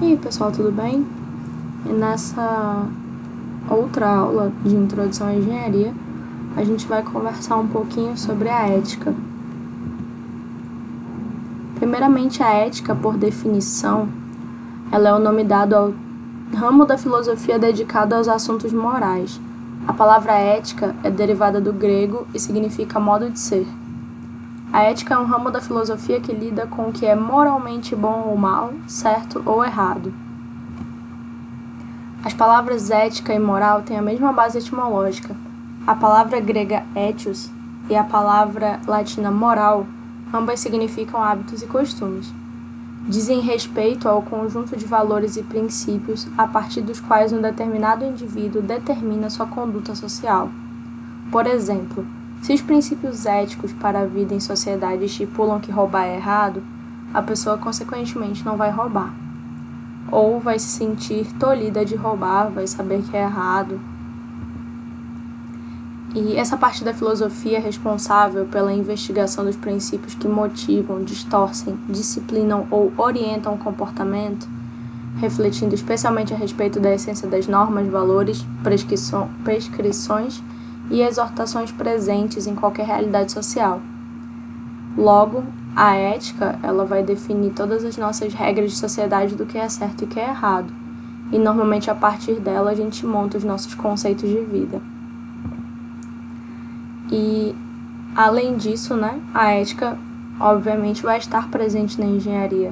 E aí, pessoal, tudo bem? E nessa outra aula de introdução à engenharia, a gente vai conversar um pouquinho sobre a ética. Primeiramente, a ética, por definição, ela é o nome dado ao ramo da filosofia dedicado aos assuntos morais. A palavra ética é derivada do grego e significa modo de ser. A ética é um ramo da filosofia que lida com o que é moralmente bom ou mal, certo ou errado. As palavras ética e moral têm a mesma base etimológica. A palavra grega ethos e a palavra latina moral, ambas significam hábitos e costumes. Dizem respeito ao conjunto de valores e princípios a partir dos quais um determinado indivíduo determina sua conduta social. Por exemplo, se os princípios éticos para a vida em sociedade estipulam que roubar é errado, a pessoa consequentemente não vai roubar. Ou vai se sentir tolhida de roubar, vai saber que é errado. E essa parte da filosofia é responsável pela investigação dos princípios que motivam, distorcem, disciplinam ou orientam o comportamento, refletindo especialmente a respeito da essência das normas, valores, prescrições e exortações presentes em qualquer realidade social. Logo, a ética, ela vai definir todas as nossas regras de sociedade do que é certo e o que é errado. E normalmente a partir dela a gente monta os nossos conceitos de vida. E além disso, a ética obviamente vai estar presente na engenharia.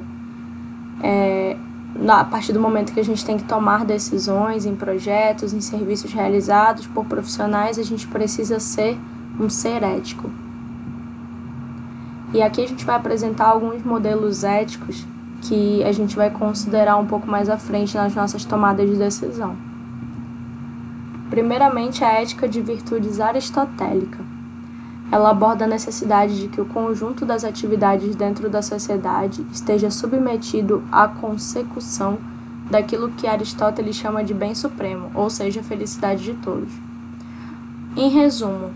A partir do momento que a gente tem que tomar decisões em projetos, em serviços realizados por profissionais, a gente precisa ser um ser ético. E aqui a gente vai apresentar alguns modelos éticos que a gente vai considerar um pouco mais à frente nas nossas tomadas de decisão. Primeiramente, a ética de virtudes aristotélica. Ela aborda a necessidade de que o conjunto das atividades dentro da sociedade esteja submetido à consecução daquilo que Aristóteles chama de bem supremo, ou seja, a felicidade de todos. Em resumo,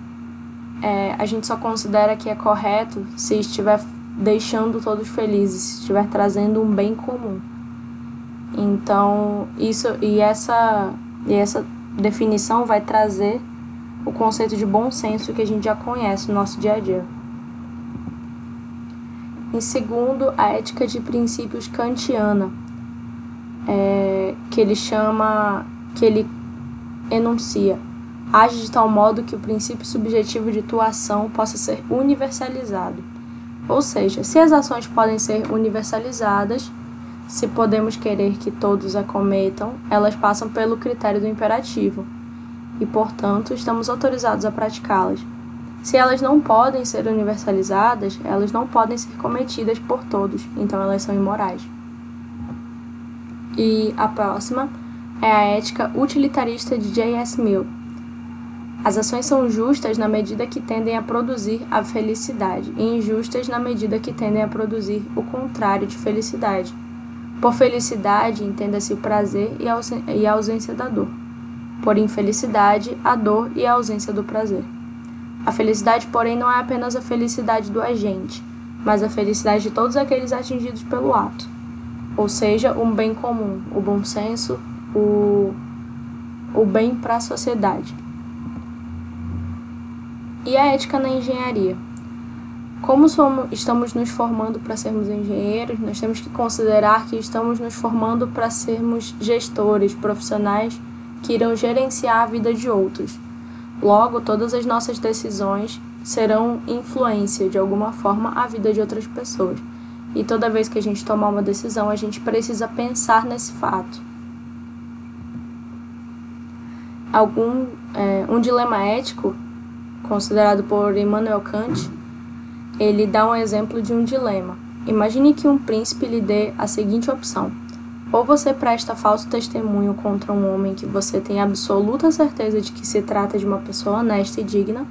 a gente só considera que é correto se estiver deixando todos felizes, se estiver trazendo um bem comum. Então, essa definição vai trazer o conceito de bom senso que a gente já conhece no nosso dia a dia. Em segundo, a ética de princípios kantiana, que ele enuncia: age de tal modo que o princípio subjetivo de tua ação possa ser universalizado. Ou seja, se as ações podem ser universalizadas, se podemos querer que todos a cometam, elas passam pelo critério do imperativo e, portanto, estamos autorizados a praticá-las. Se elas não podem ser universalizadas, elas não podem ser cometidas por todos, então elas são imorais. E a próxima é a ética utilitarista de J.S. Mill. As ações são justas na medida que tendem a produzir a felicidade e injustas na medida que tendem a produzir o contrário de felicidade. Por felicidade, entenda-se o prazer e a ausência da dor. Por infelicidade, a dor e a ausência do prazer. A felicidade, porém, não é apenas a felicidade do agente, mas a felicidade de todos aqueles atingidos pelo ato. Ou seja, um bem comum, o bom senso, o bem para a sociedade. E a ética na engenharia? Como estamos nos formando para sermos engenheiros, nós temos que considerar que estamos nos formando para sermos gestores, profissionais que irão gerenciar a vida de outros. Logo, todas as nossas decisões serão influência, de alguma forma, à vida de outras pessoas. E toda vez que a gente tomar uma decisão, a gente precisa pensar nesse fato. Um dilema ético, considerado por Immanuel Kant, ele dá um exemplo de um dilema. Imagine que um príncipe lhe dê a seguinte opção: ou você presta falso testemunho contra um homem que você tem absoluta certeza de que se trata de uma pessoa honesta e digna,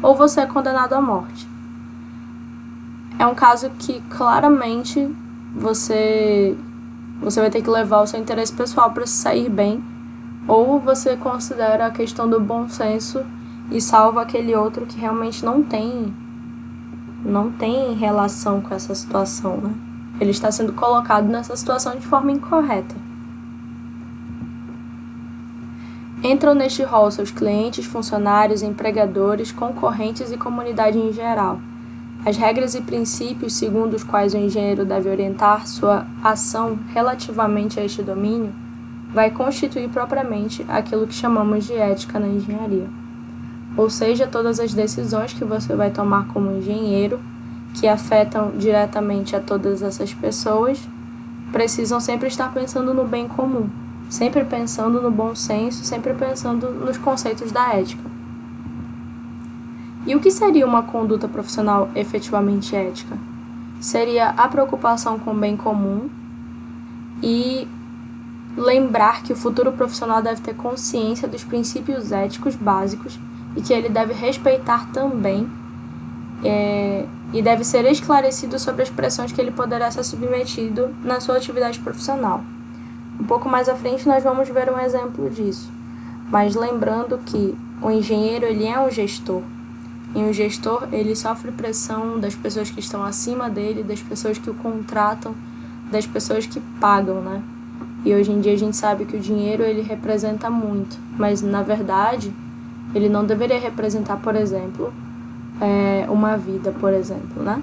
ou você é condenado à morte. É um caso que claramente você vai ter que levar o seu interesse pessoal para se sair bem, ou você considera a questão do bom senso e salva aquele outro que realmente não tem relação com essa situação, Ele está sendo colocado nessa situação de forma incorreta. Entram neste rol seus clientes, funcionários, empregadores, concorrentes e comunidade em geral. As regras e princípios segundo os quais o engenheiro deve orientar sua ação relativamente a este domínio vai constituir propriamente aquilo que chamamos de ética na engenharia. Ou seja, todas as decisões que você vai tomar como engenheiro, que afetam diretamente a todas essas pessoas, precisam sempre estar pensando no bem comum, sempre pensando no bom senso, sempre pensando nos conceitos da ética. E o que seria uma conduta profissional efetivamente ética? Seria a preocupação com o bem comum e lembrar que o futuro profissional deve ter consciência dos princípios éticos básicos e que ele deve respeitar também e deve ser esclarecido sobre as pressões que ele poderá ser submetido na sua atividade profissional. Um pouco mais à frente nós vamos ver um exemplo disso, mas lembrando que o engenheiro ele é um gestor, e um gestor ele sofre pressão das pessoas que estão acima dele, das pessoas que o contratam, das pessoas que pagam, né? E hoje em dia a gente sabe que o dinheiro ele representa muito, mas na verdade ele não deveria representar, por exemplo, uma vida, por exemplo, né?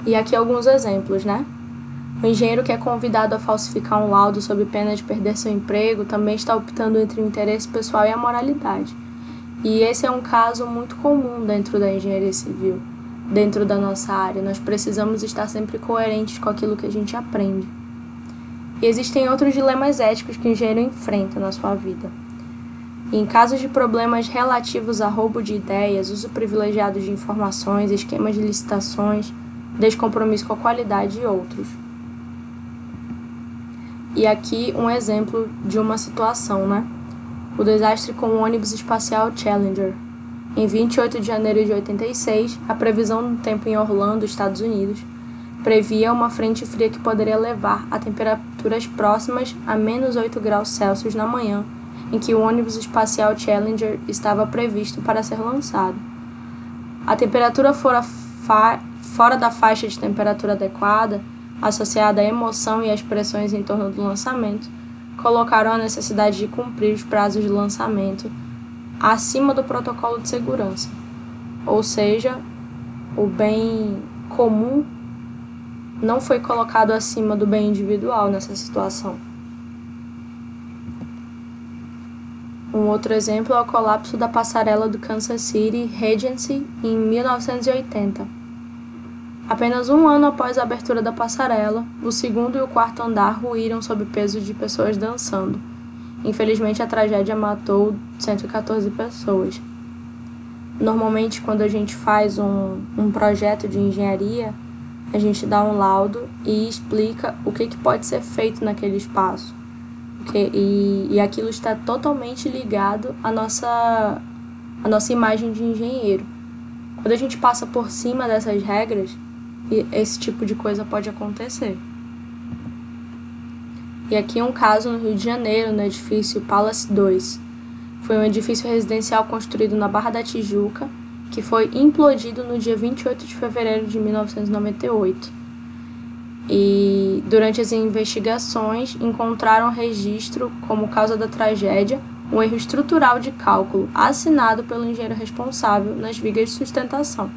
E aqui alguns exemplos, né? O engenheiro que é convidado a falsificar um laudo sob pena de perder seu emprego também está optando entre o interesse pessoal e a moralidade. E esse é um caso muito comum dentro da engenharia civil, dentro da nossa área. Nós precisamos estar sempre coerentes com aquilo que a gente aprende. E existem outros dilemas éticos que o engenheiro enfrenta na sua vida. Em casos de problemas relativos a roubo de ideias, uso privilegiado de informações, esquemas de licitações, descompromisso com a qualidade e outros. E aqui um exemplo de uma situação, né? O desastre com o ônibus espacial Challenger. Em 28 de janeiro de 86, a previsão do tempo em Orlando, Estados Unidos, previa uma frente fria que poderia levar a temperaturas próximas a menos 8 graus Celsius na manhã, em que o ônibus espacial Challenger estava previsto para ser lançado. A temperatura fora da faixa de temperatura adequada, associada à emoção e às pressões em torno do lançamento, colocaram a necessidade de cumprir os prazos de lançamento acima do protocolo de segurança. Ou seja, o bem comum não foi colocado acima do bem individual nessa situação. Um outro exemplo é o colapso da passarela do Kansas City Regency em 1980. Apenas um ano após a abertura da passarela, o segundo e o quarto andar ruíram sob o peso de pessoas dançando. Infelizmente, a tragédia matou 114 pessoas. Normalmente, quando a gente faz um projeto de engenharia, a gente dá um laudo e explica o que pode ser feito naquele espaço. E aquilo está totalmente ligado à nossa imagem de engenheiro. Quando a gente passa por cima dessas regras, esse tipo de coisa pode acontecer. E aqui um caso no Rio de Janeiro, no edifício Palace 2. Foi um edifício residencial construído na Barra da Tijuca, que foi implodido no dia 28 de fevereiro de 1998. E durante as investigações encontraram registro como causa da tragédia um erro estrutural de cálculo assinado pelo engenheiro responsável nas vigas de sustentação.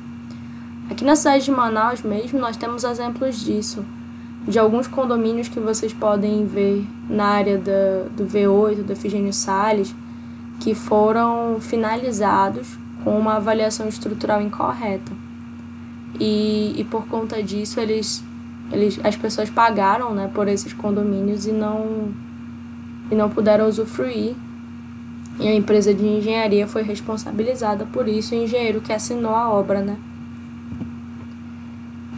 Aqui na cidade de Manaus mesmo nós temos exemplos disso, de alguns condomínios que vocês podem ver na área do V8, do Efigênio Salles, que foram finalizados com uma avaliação estrutural incorreta. E por conta disso as pessoas pagaram, né, por esses condomínios e não puderam usufruir. E a empresa de engenharia foi responsabilizada por isso, o engenheiro que assinou a obra, né?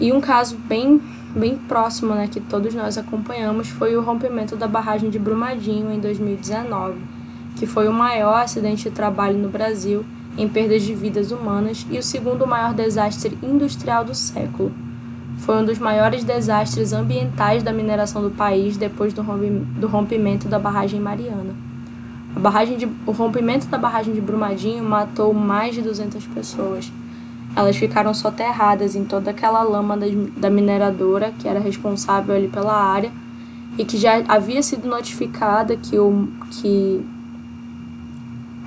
E um caso bem próximo, né, que todos nós acompanhamos, foi o rompimento da barragem de Brumadinho em 2019, que foi o maior acidente de trabalho no Brasil em perdas de vidas humanas e o segundo maior desastre industrial do século. Foi um dos maiores desastres ambientais da mineração do país depois do rompimento da barragem Mariana. O rompimento da barragem de Brumadinho matou mais de 200 pessoas. Elas ficaram soterradas em toda aquela lama da mineradora, que era responsável ali pela área, e que já havia sido notificada que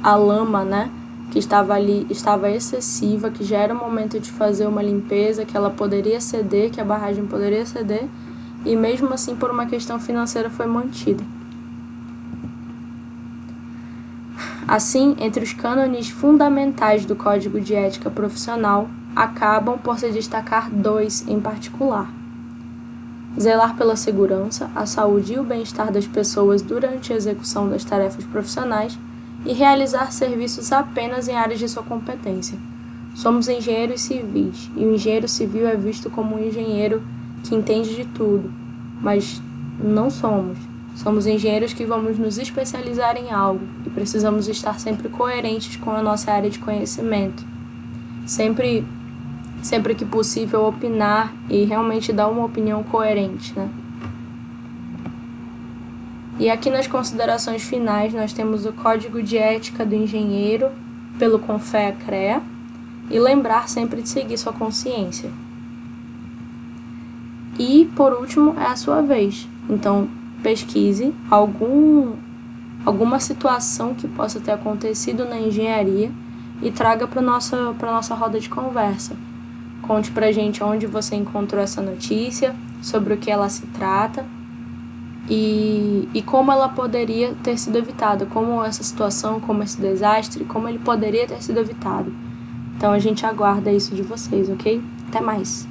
a lama, né, que estava ali estava excessiva, que já era o momento de fazer uma limpeza, que ela poderia ceder, que a barragem poderia ceder, e mesmo assim, por uma questão financeira, foi mantida. Assim, entre os cânones fundamentais do Código de Ética Profissional, acabam por se destacar 2 em particular: zelar pela segurança, a saúde e o bem-estar das pessoas durante a execução das tarefas profissionais e realizar serviços apenas em áreas de sua competência. Somos engenheiros civis, e o engenheiro civil é visto como um engenheiro que entende de tudo, mas não somos. Somos engenheiros que vamos nos especializar em algo e precisamos estar sempre coerentes com a nossa área de conhecimento. Sempre que possível, opinar e realmente dar uma opinião coerente, né? E aqui nas considerações finais nós temos o Código de Ética do Engenheiro, pelo CONFEA-CREA, e lembrar sempre de seguir sua consciência. E, por último, é a sua vez. Então, pesquise alguma situação que possa ter acontecido na engenharia e traga para nossa roda de conversa. Conte pra gente onde você encontrou essa notícia, sobre o que ela se trata e como ela poderia ter sido evitada, como essa situação, como esse desastre, como ele poderia ter sido evitado. Então a gente aguarda isso de vocês, ok? Até mais!